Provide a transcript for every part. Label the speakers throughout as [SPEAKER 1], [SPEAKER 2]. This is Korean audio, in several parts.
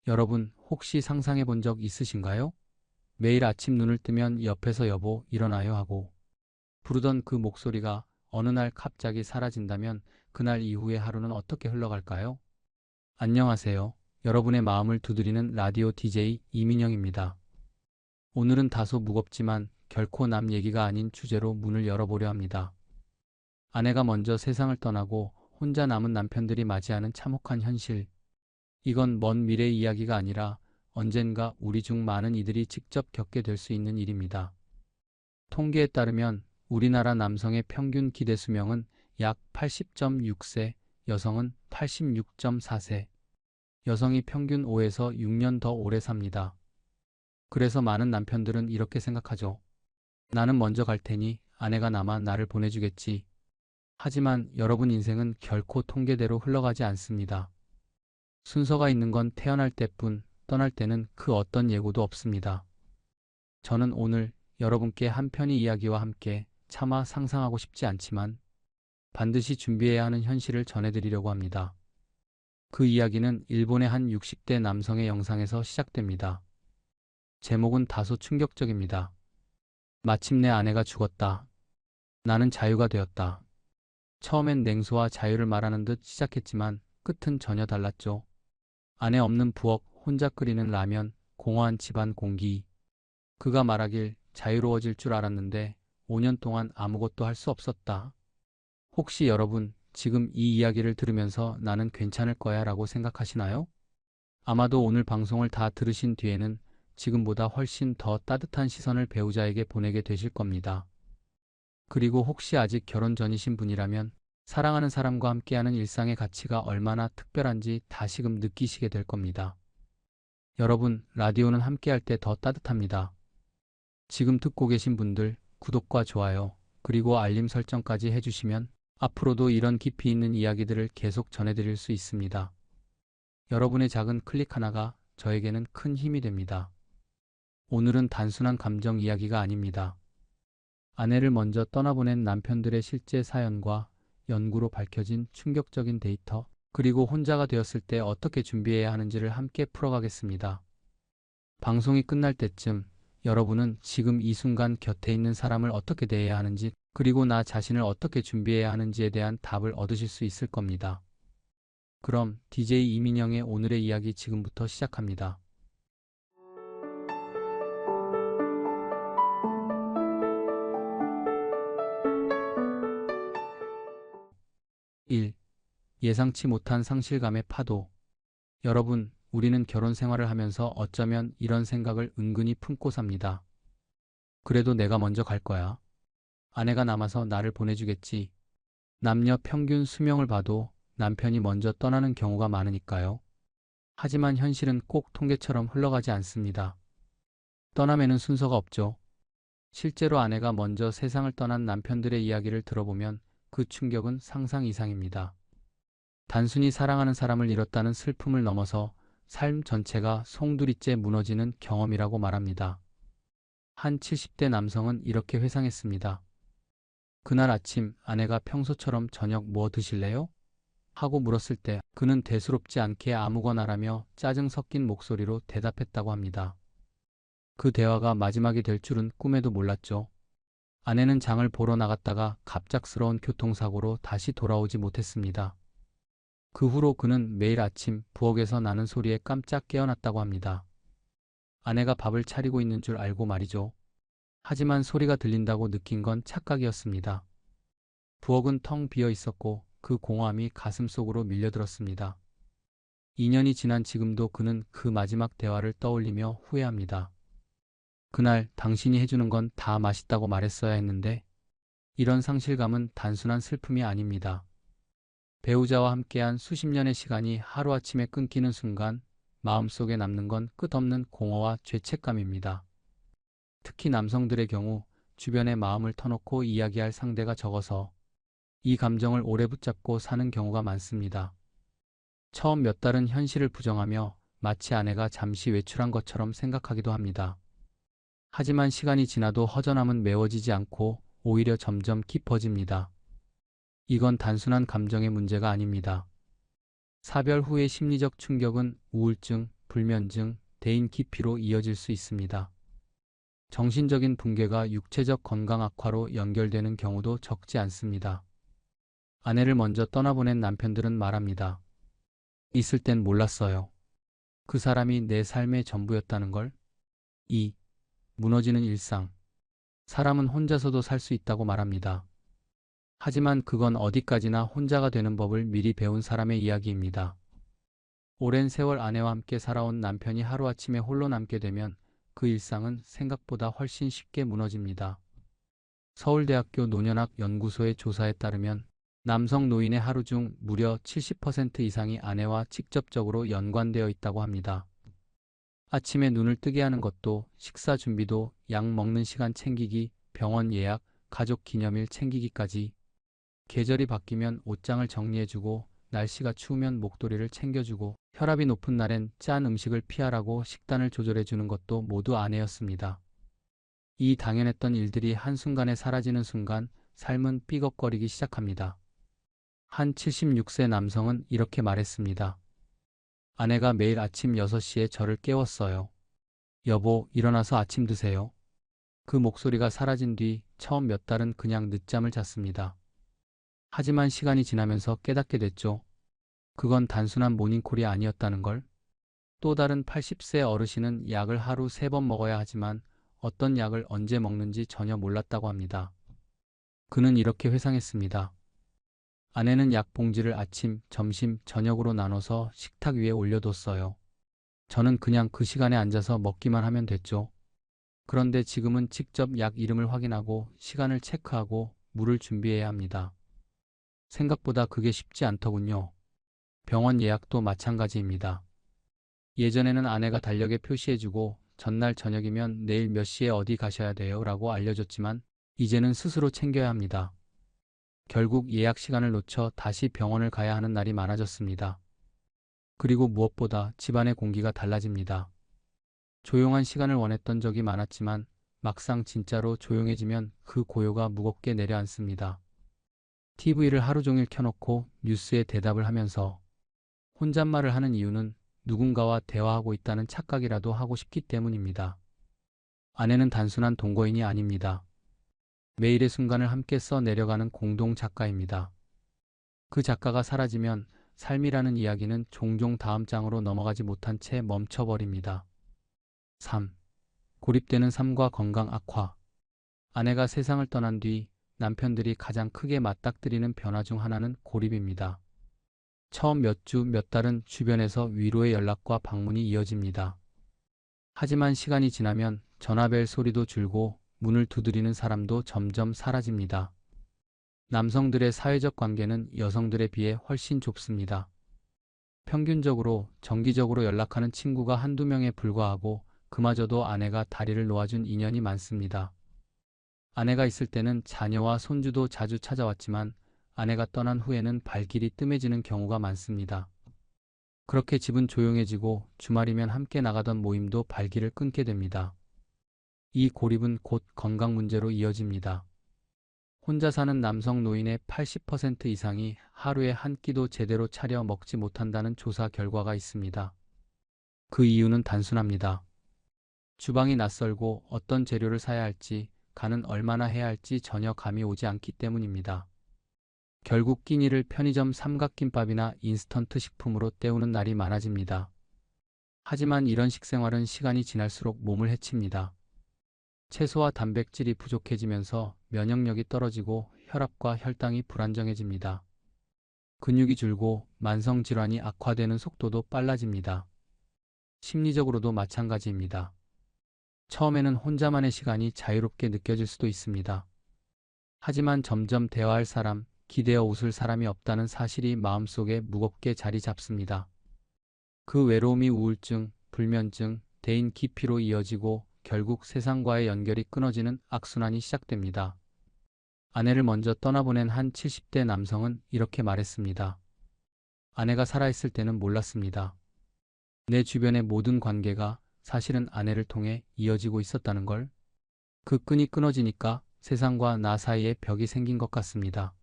[SPEAKER 1] 여러분, 혹시 상상해 본 적 있으신가요? 매일 아침 눈을 뜨면 옆에서 여보, 일어나요 하고 부르던 그 목소리가 어느 날 갑자기 사라진다면 그날 이후의 하루는 어떻게 흘러갈까요? 안녕하세요. 여러분의 마음을 두드리는 라디오 DJ 이민영입니다. 오늘은 다소 무겁지만 결코 남 얘기가 아닌 주제로 문을 열어보려 합니다. 아내가 먼저 세상을 떠나고 혼자 남은 남편들이 맞이하는 참혹한 현실. 이건 먼 미래 이야기가 아니라 언젠가 우리 중 많은 이들이 직접 겪게 될 수 있는 일입니다. 통계에 따르면 우리나라 남성의 평균 기대 수명은 약 80.6세, 여성은 86.4세, 여성이 평균 5에서 6년 더 오래 삽니다. 그래서 많은 남편들은 이렇게 생각하죠. 나는 먼저 갈 테니 아내가 남아 나를 보내주겠지. 하지만 여러분 인생은 결코 통계대로 흘러가지 않습니다. 순서가 있는 건 태어날 때뿐, 떠날 때는 그 어떤 예고도 없습니다. 저는 오늘 여러분께 한 편의 이야기와 함께 차마 상상하고 싶지 않지만 반드시 준비해야 하는 현실을 전해드리려고 합니다. 그 이야기는 일본의 한 60대 남성의 영상에서 시작됩니다. 제목은 다소 충격적입니다. 마침내 아내가 죽었다. 나는 자유가 되었다. 처음엔 냉소와 자유를 말하는 듯 시작했지만 끝은 전혀 달랐죠. 아내 없는 부엌, 혼자 끓이는 라면, 공허한 집안 공기. 그가 말하길 자유로워질 줄 알았는데 5년 동안 아무것도 할 수 없었다. 혹시 여러분 지금 이 이야기를 들으면서 나는 괜찮을 거야 라고 생각하시나요? 아마도 오늘 방송을 다 들으신 뒤에는 지금보다 훨씬 더 따뜻한 시선을 배우자에게 보내게 되실 겁니다. 그리고 혹시 아직 결혼 전이신 분이라면 사랑하는 사람과 함께하는 일상의 가치가 얼마나 특별한지 다시금 느끼시게 될 겁니다. 여러분, 라디오는 함께할 때 더 따뜻합니다. 지금 듣고 계신 분들 구독과 좋아요, 그리고 알림 설정까지 해주시면 앞으로도 이런 깊이 있는 이야기들을 계속 전해드릴 수 있습니다. 여러분의 작은 클릭 하나가 저에게는 큰 힘이 됩니다. 오늘은 단순한 감정 이야기가 아닙니다. 아내를 먼저 떠나보낸 남편들의 실제 사연과 연구로 밝혀진 충격적인 데이터, 그리고 혼자가 되었을 때 어떻게 준비해야 하는지를 함께 풀어가겠습니다. 방송이 끝날 때쯤 여러분은 지금 이 순간 곁에 있는 사람을 어떻게 대해야 하는지, 그리고 나 자신을 어떻게 준비해야 하는지에 대한 답을 얻으실 수 있을 겁니다. 그럼 DJ 이민영의 오늘의 이야기 지금부터 시작합니다. 1. 예상치 못한 상실감의 파도. 여러분, 우리는 결혼 생활을 하면서 어쩌면 이런 생각을 은근히 품고 삽니다. 그래도 내가 먼저 갈 거야. 아내가 남아서 나를 보내주겠지. 남녀 평균 수명을 봐도 남편이 먼저 떠나는 경우가 많으니까요. 하지만 현실은 꼭 통계처럼 흘러가지 않습니다. 떠남에는 순서가 없죠. 실제로 아내가 먼저 세상을 떠난 남편들의 이야기를 들어보면 그 충격은 상상 이상입니다. 단순히 사랑하는 사람을 잃었다는 슬픔을 넘어서 삶 전체가 송두리째 무너지는 경험이라고 말합니다. 한 70대 남성은 이렇게 회상했습니다. 그날 아침 아내가 평소처럼 저녁 뭐 드실래요? 하고 물었을 때 그는 대수롭지 않게 아무거나라며 짜증 섞인 목소리로 대답했다고 합니다. 그 대화가 마지막이 될 줄은 꿈에도 몰랐죠. 아내는 장을 보러 나갔다가 갑작스러운 교통사고로 다시 돌아오지 못했습니다. 그 후로 그는 매일 아침 부엌에서 나는 소리에 깜짝 깨어났다고 합니다. 아내가 밥을 차리고 있는 줄 알고 말이죠. 하지만 소리가 들린다고 느낀 건 착각이었습니다. 부엌은 텅 비어 있었고 그 공허함이 가슴속으로 밀려들었습니다. 2년이 지난 지금도 그는 그 마지막 대화를 떠올리며 후회합니다. 그날 당신이 해주는 건 다 맛있다고 말했어야 했는데. 이런 상실감은 단순한 슬픔이 아닙니다. 배우자와 함께한 수십 년의 시간이 하루아침에 끊기는 순간 마음속에 남는 건 끝없는 공허와 죄책감입니다. 특히 남성들의 경우 주변에 마음을 터놓고 이야기할 상대가 적어서 이 감정을 오래 붙잡고 사는 경우가 많습니다. 처음 몇 달은 현실을 부정하며 마치 아내가 잠시 외출한 것처럼 생각하기도 합니다. 하지만 시간이 지나도 허전함은 메워지지 않고 오히려 점점 깊어집니다. 이건 단순한 감정의 문제가 아닙니다. 사별 후의 심리적 충격은 우울증, 불면증, 대인 기피로 이어질 수 있습니다. 정신적인 붕괴가 육체적 건강 악화로 연결되는 경우도 적지 않습니다. 아내를 먼저 떠나보낸 남편들은 말합니다. 있을 땐 몰랐어요. 그 사람이 내 삶의 전부였다는 걸. 2. 무너지는 일상. 사람은 혼자서도 살 수 있다고 말합니다. 하지만 그건 어디까지나 혼자가 되는 법을 미리 배운 사람의 이야기입니다. 오랜 세월 아내와 함께 살아온 남편이 하루아침에 홀로 남게 되면 그 일상은 생각보다 훨씬 쉽게 무너집니다. 서울대학교 노년학 연구소의 조사에 따르면 남성 노인의 하루 중 무려 70% 이상이 아내와 직접적으로 연관되어 있다고 합니다. 아침에 눈을 뜨게 하는 것도, 식사 준비도, 약 먹는 시간 챙기기, 병원 예약, 가족 기념일 챙기기까지. 계절이 바뀌면 옷장을 정리해주고, 날씨가 추우면 목도리를 챙겨주고, 혈압이 높은 날엔 짠 음식을 피하라고 식단을 조절해주는 것도 모두 아내였습니다. 이 당연했던 일들이 한순간에 사라지는 순간 삶은 삐걱거리기 시작합니다. 한 76세 남성은 이렇게 말했습니다. 아내가 매일 아침 6시에 저를 깨웠어요. 여보, 일어나서 아침 드세요. 그 목소리가 사라진 뒤 처음 몇 달은 그냥 늦잠을 잤습니다. 하지만 시간이 지나면서 깨닫게 됐죠. 그건 단순한 모닝콜이 아니었다는 걸. 또 다른 80세 어르신은 약을 하루 3번 먹어야 하지만 어떤 약을 언제 먹는지 전혀 몰랐다고 합니다. 그는 이렇게 회상했습니다. 아내는 약 봉지를 아침, 점심, 저녁으로 나눠서 식탁 위에 올려뒀어요. 저는 그냥 그 시간에 앉아서 먹기만 하면 됐죠. 그런데 지금은 직접 약 이름을 확인하고 시간을 체크하고 물을 준비해야 합니다. 생각보다 그게 쉽지 않더군요. 병원 예약도 마찬가지입니다. 예전에는 아내가 달력에 표시해주고 전날 저녁이면 내일 몇 시에 어디 가셔야 돼요 라고 알려줬지만 이제는 스스로 챙겨야 합니다. 결국 예약 시간을 놓쳐 다시 병원을 가야 하는 날이 많아졌습니다. 그리고 무엇보다 집안의 공기가 달라집니다. 조용한 시간을 원했던 적이 많았지만 막상 진짜로 조용해지면 그 고요가 무겁게 내려앉습니다. TV를 하루 종일 켜놓고 뉴스에 대답을 하면서 혼잣말을 하는 이유는 누군가와 대화하고 있다는 착각이라도 하고 싶기 때문입니다. 아내는 단순한 동거인이 아닙니다. 매일의 순간을 함께 써 내려가는 공동 작가입니다. 그 작가가 사라지면 삶이라는 이야기는 종종 다음 장으로 넘어가지 못한 채 멈춰버립니다. 3. 고립되는 삶과 건강 악화. 아내가 세상을 떠난 뒤 남편들이 가장 크게 맞닥뜨리는 변화 중 하나는 고립입니다. 처음 몇 주, 몇 달은 주변에서 위로의 연락과 방문이 이어집니다. 하지만 시간이 지나면 전화벨 소리도 줄고 문을 두드리는 사람도 점점 사라집니다. 남성들의 사회적 관계는 여성들에 비해 훨씬 좁습니다. 평균적으로 정기적으로 연락하는 친구가 한두 명에 불과하고 그마저도 아내가 다리를 놓아준 인연이 많습니다. 아내가 있을 때는 자녀와 손주도 자주 찾아왔지만 아내가 떠난 후에는 발길이 뜸해지는 경우가 많습니다. 그렇게 집은 조용해지고 주말이면 함께 나가던 모임도 발길을 끊게 됩니다. 이 고립은 곧 건강 문제로 이어집니다. 혼자 사는 남성 노인의 80% 이상이 하루에 한 끼도 제대로 차려 먹지 못한다는 조사 결과가 있습니다. 그 이유는 단순합니다. 주방이 낯설고 어떤 재료를 사야 할지, 간은 얼마나 해야 할지 전혀 감이 오지 않기 때문입니다. 결국 끼니를 편의점 삼각김밥이나 인스턴트 식품으로 때우는 날이 많아집니다. 하지만 이런 식생활은 시간이 지날수록 몸을 해칩니다. 채소와 단백질이 부족해지면서 면역력이 떨어지고 혈압과 혈당이 불안정해집니다. 근육이 줄고 만성질환이 악화되는 속도도 빨라집니다. 심리적으로도 마찬가지입니다. 처음에는 혼자만의 시간이 자유롭게 느껴질 수도 있습니다. 하지만 점점 대화할 사람, 기대어 웃을 사람이 없다는 사실이 마음속에 무겁게 자리 잡습니다. 그 외로움이 우울증, 불면증, 대인 기피로 이어지고 결국 세상과의 연결이 끊어지는 악순환이 시작됩니다. 아내를 먼저 떠나보낸 한 70대 남성은 이렇게 말했습니다. 아내가 살아있을 때는 몰랐습니다. 내 주변의 모든 관계가 사실은 아내를 통해 이어지고 있었다는 걸. 그 끈이 끊어지니까 세상과 나 사이에 벽이 생긴 것 같습니다.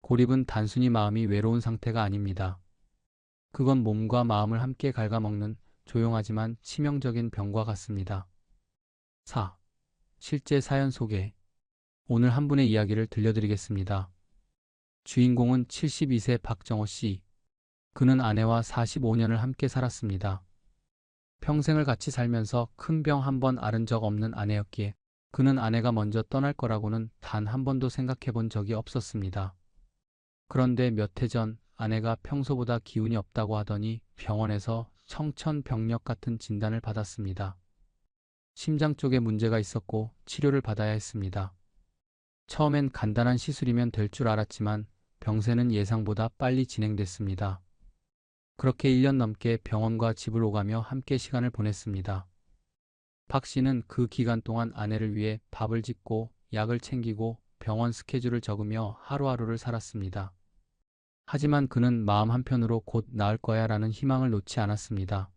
[SPEAKER 1] 고립은 단순히 마음이 외로운 상태가 아닙니다. 그건 몸과 마음을 함께 갉아먹는 조용하지만 치명적인 병과 같습니다. 4. 실제 사연 소개. 오늘 한 분의 이야기를 들려드리겠습니다. 주인공은 72세 박정호 씨. 그는 아내와 45년을 함께 살았습니다. 평생을 같이 살면서 큰 병 한 번 앓은 적 없는 아내였기에 그는 아내가 먼저 떠날 거라고는 단 한 번도 생각해 본 적이 없었습니다. 그런데 몇 해 전 아내가 평소보다 기운이 없다고 하더니 병원에서 청천벽력 같은 진단을 받았습니다. 심장 쪽에 문제가 있었고 치료를 받아야 했습니다. 처음엔 간단한 시술이면 될 줄 알았지만 병세는 예상보다 빨리 진행됐습니다. 그렇게 1년 넘게 병원과 집을 오가며 함께 시간을 보냈습니다. 박 씨는 그 기간 동안 아내를 위해 밥을 짓고 약을 챙기고 병원 스케줄을 적으며 하루하루를 살았습니다. 하지만 그는 마음 한편으로 곧 나을 거야 라는 희망을 놓지 않았습니다.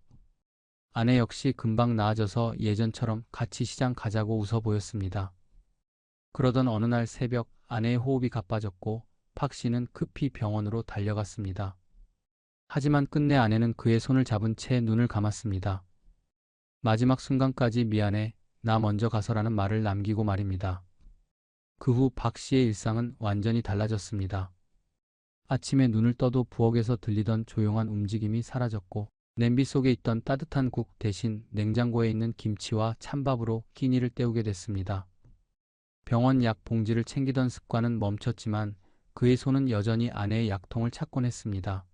[SPEAKER 1] 아내 역시 금방 나아져서 예전처럼 같이 시장 가자고 웃어 보였습니다. 그러던 어느 날 새벽 아내의 호흡이 가빠졌고 박 씨는 급히 병원으로 달려갔습니다. 하지만 끝내 아내는 그의 손을 잡은 채 눈을 감았습니다. 마지막 순간까지 미안해, 나 먼저 가서라는 말을 남기고 말입니다. 그 후 박 씨의 일상은 완전히 달라졌습니다. 아침에 눈을 떠도 부엌에서 들리던 조용한 움직임이 사라졌고 냄비 속에 있던 따뜻한 국 대신 냉장고에 있는 김치와 찬밥으로 끼니를 때우게 됐습니다. 병원 약 봉지를 챙기던 습관은 멈췄지만 그의 손은 여전히 아내의 약통을 찾곤 했습니다.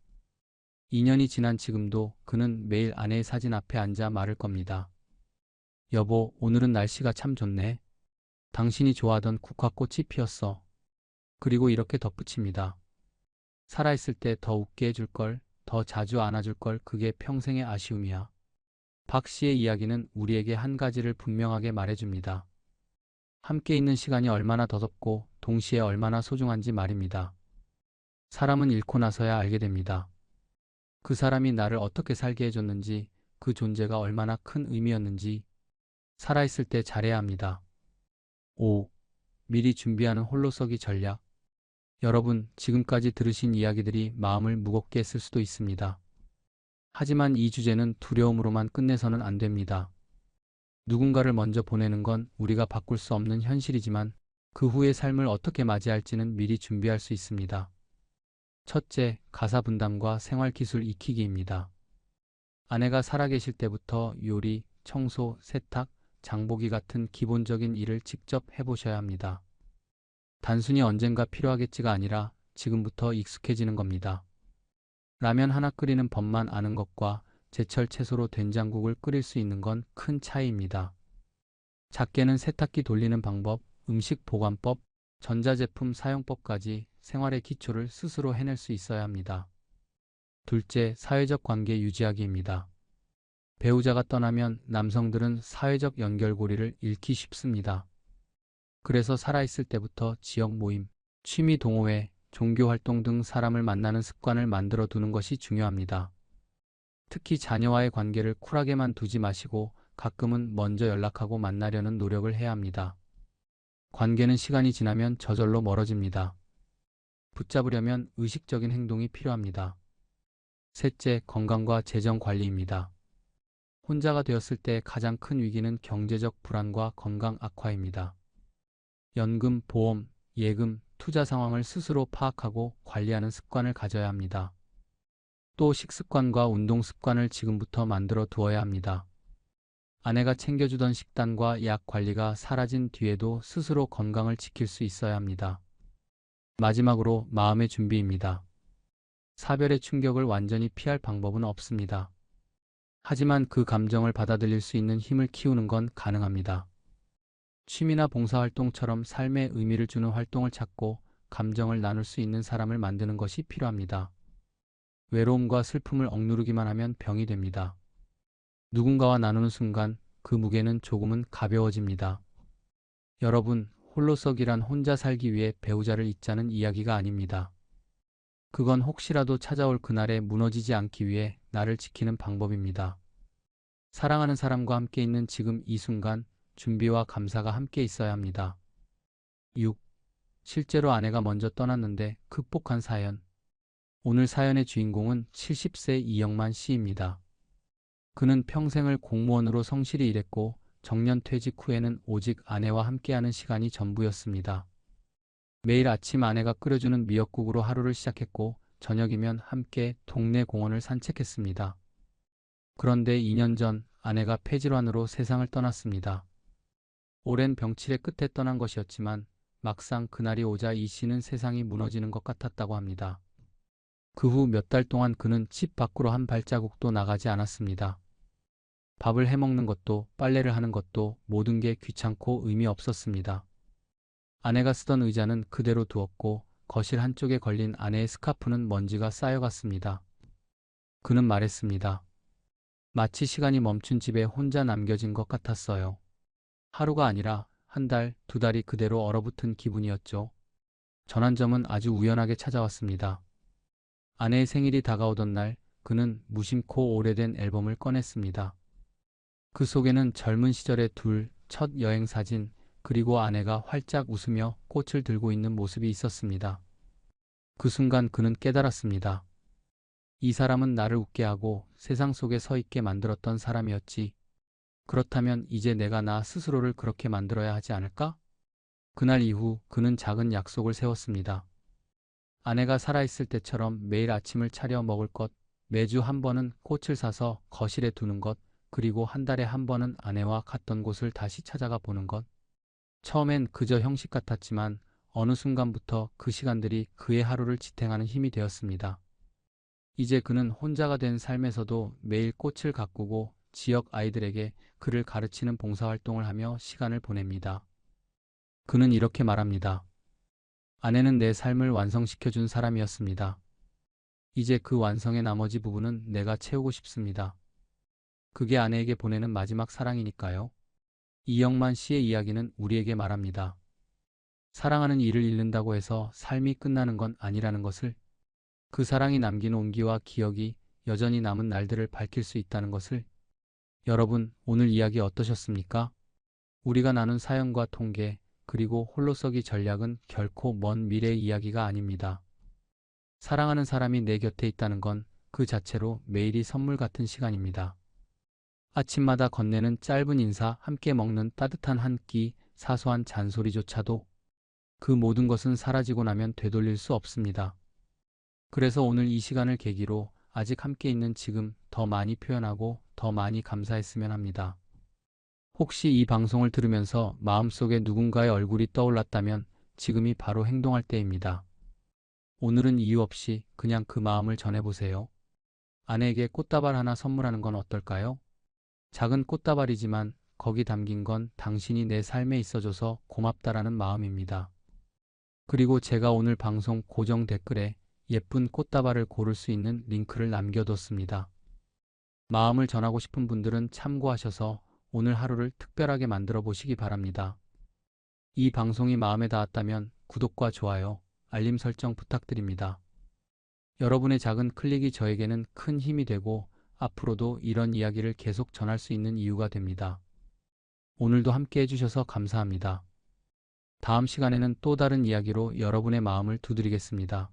[SPEAKER 1] 2년이 지난 지금도 그는 매일 아내의 사진 앞에 앉아 말을 겁니다. 여보, 오늘은 날씨가 참 좋네. 당신이 좋아하던 국화꽃이 피었어. 그리고 이렇게 덧붙입니다. 살아있을 때 더 웃게 해줄 걸, 더 자주 안아줄 걸, 그게 평생의 아쉬움이야. 박 씨의 이야기는 우리에게 한 가지를 분명하게 말해줍니다. 함께 있는 시간이 얼마나 더덥고 동시에 얼마나 소중한지 말입니다. 사람은 잃고 나서야 알게 됩니다. 그 사람이 나를 어떻게 살게 해줬는지, 그 존재가 얼마나 큰 의미였는지 살아있을 때 잘해야 합니다. 5. 미리 준비하는 홀로서기 전략. 여러분, 지금까지 들으신 이야기들이 마음을 무겁게 했을 수도 있습니다. 하지만 이 주제는 두려움으로만 끝내서는 안 됩니다. 누군가를 먼저 보내는 건 우리가 바꿀 수 없는 현실이지만 그 후의 삶을 어떻게 맞이할지는 미리 준비할 수 있습니다. 첫째, 가사 분담과 생활 기술 익히기입니다. 아내가 살아계실 때부터 요리, 청소, 세탁, 장보기 같은 기본적인 일을 직접 해보셔야 합니다. 단순히 언젠가 필요하겠지가 아니라 지금부터 익숙해지는 겁니다. 라면 하나 끓이는 법만 아는 것과 제철 채소로 된장국을 끓일 수 있는 건 큰 차이입니다. 작게는 세탁기 돌리는 방법, 음식 보관법, 전자제품 사용법까지 생활의 기초를 스스로 해낼 수 있어야 합니다. 둘째, 사회적 관계 유지하기입니다. 배우자가 떠나면 남성들은 사회적 연결고리를 잃기 쉽습니다. 그래서 살아있을 때부터 지역 모임, 취미 동호회, 종교 활동 등 사람을 만나는 습관을 만들어 두는 것이 중요합니다. 특히 자녀와의 관계를 쿨하게만 두지 마시고 가끔은 먼저 연락하고 만나려는 노력을 해야 합니다. 관계는 시간이 지나면 저절로 멀어집니다. 붙잡으려면 의식적인 행동이 필요합니다. 셋째, 건강과 재정 관리입니다. 혼자가 되었을 때 가장 큰 위기는 경제적 불안과 건강 악화입니다. 연금, 보험, 예금, 투자 상황을 스스로 파악하고 관리하는 습관을 가져야 합니다. 또 식습관과 운동 습관을 지금부터 만들어 두어야 합니다. 아내가 챙겨주던 식단과 약 관리가 사라진 뒤에도 스스로 건강을 지킬 수 있어야 합니다. 마지막으로 마음의 준비입니다. 사별의 충격을 완전히 피할 방법은 없습니다. 하지만 그 감정을 받아들일 수 있는 힘을 키우는 건 가능합니다. 취미나 봉사활동처럼 삶에 의미를 주는 활동을 찾고 감정을 나눌 수 있는 사람을 만드는 것이 필요합니다. 외로움과 슬픔을 억누르기만 하면 병이 됩니다. 누군가와 나누는 순간 그 무게는 조금은 가벼워집니다. 여러분, 홀로서기란 혼자 살기 위해 배우자를 잊자는 이야기가 아닙니다. 그건 혹시라도 찾아올 그날에 무너지지 않기 위해 나를 지키는 방법입니다. 사랑하는 사람과 함께 있는 지금 이 순간 준비와 감사가 함께 있어야 합니다. 6. 실제로 아내가 먼저 떠났는데 극복한 사연. 오늘 사연의 주인공은 70세 이영만 씨입니다. 그는 평생을 공무원으로 성실히 일했고 정년 퇴직 후에는 오직 아내와 함께하는 시간이 전부였습니다. 매일 아침 아내가 끓여주는 미역국으로 하루를 시작했고 저녁이면 함께 동네 공원을 산책했습니다. 그런데 2년 전 아내가 폐질환으로 세상을 떠났습니다. 오랜 병치레 끝에 떠난 것이었지만 막상 그날이 오자 이 씨는 세상이 무너지는 것 같았다고 합니다. 그 후 몇 달 동안 그는 집 밖으로 한 발자국도 나가지 않았습니다. 밥을 해먹는 것도 빨래를 하는 것도 모든 게 귀찮고 의미 없었습니다. 아내가 쓰던 의자는 그대로 두었고 거실 한쪽에 걸린 아내의 스카프는 먼지가 쌓여갔습니다. 그는 말했습니다. 마치 시간이 멈춘 집에 혼자 남겨진 것 같았어요. 하루가 아니라 한 달, 두 달이 그대로 얼어붙은 기분이었죠. 전환점은 아주 우연하게 찾아왔습니다. 아내의 생일이 다가오던 날 그는 무심코 오래된 앨범을 꺼냈습니다. 그 속에는 젊은 시절의 첫 여행 사진, 그리고 아내가 활짝 웃으며 꽃을 들고 있는 모습이 있었습니다. 그 순간 그는 깨달았습니다. 이 사람은 나를 웃게 하고 세상 속에 서 있게 만들었던 사람이었지. 그렇다면 이제 내가 나 스스로를 그렇게 만들어야 하지 않을까? 그날 이후 그는 작은 약속을 세웠습니다. 아내가 살아있을 때처럼 매일 아침을 차려 먹을 것, 매주 한 번은 꽃을 사서 거실에 두는 것, 그리고 한 달에 한 번은 아내와 갔던 곳을 다시 찾아가 보는 것. 처음엔 그저 형식 같았지만 어느 순간부터 그 시간들이 그의 하루를 지탱하는 힘이 되었습니다. 이제 그는 혼자가 된 삶에서도 매일 꽃을 가꾸고 지역 아이들에게 글을 가르치는 봉사활동을 하며 시간을 보냅니다. 그는 이렇게 말합니다. 아내는 내 삶을 완성시켜준 사람이었습니다. 이제 그 완성의 나머지 부분은 내가 채우고 싶습니다. 그게 아내에게 보내는 마지막 사랑이니까요. 이영만 씨의 이야기는 우리에게 말합니다. 사랑하는 이를 잃는다고 해서 삶이 끝나는 건 아니라는 것을, 그 사랑이 남긴 온기와 기억이 여전히 남은 날들을 밝힐 수 있다는 것을. 여러분, 오늘 이야기 어떠셨습니까? 우리가 나눈 사연과 통계, 그리고 홀로서기 전략은 결코 먼 미래의 이야기가 아닙니다. 사랑하는 사람이 내 곁에 있다는 건 그 자체로 매일이 선물 같은 시간입니다. 아침마다 건네는 짧은 인사, 함께 먹는 따뜻한 한 끼, 사소한 잔소리조차도 그 모든 것은 사라지고 나면 되돌릴 수 없습니다. 그래서 오늘 이 시간을 계기로 아직 함께 있는 지금 더 많이 표현하고 더 많이 감사했으면 합니다. 혹시 이 방송을 들으면서 마음속에 누군가의 얼굴이 떠올랐다면 지금이 바로 행동할 때입니다. 오늘은 이유 없이 그냥 그 마음을 전해보세요. 아내에게 꽃다발 하나 선물하는 건 어떨까요? 작은 꽃다발이지만 거기 담긴 건 당신이 내 삶에 있어줘서 고맙다라는 마음입니다. 그리고 제가 오늘 방송 고정 댓글에 예쁜 꽃다발을 고를 수 있는 링크를 남겨뒀습니다. 마음을 전하고 싶은 분들은 참고하셔서 오늘 하루를 특별하게 만들어 보시기 바랍니다. 이 방송이 마음에 닿았다면 구독과 좋아요, 알림 설정 부탁드립니다. 여러분의 작은 클릭이 저에게는 큰 힘이 되고 앞으로도 이런 이야기를 계속 전할 수 있는 이유가 됩니다. 오늘도 함께 해주셔서 감사합니다. 다음 시간에는 또 다른 이야기로 여러분의 마음을 두드리겠습니다.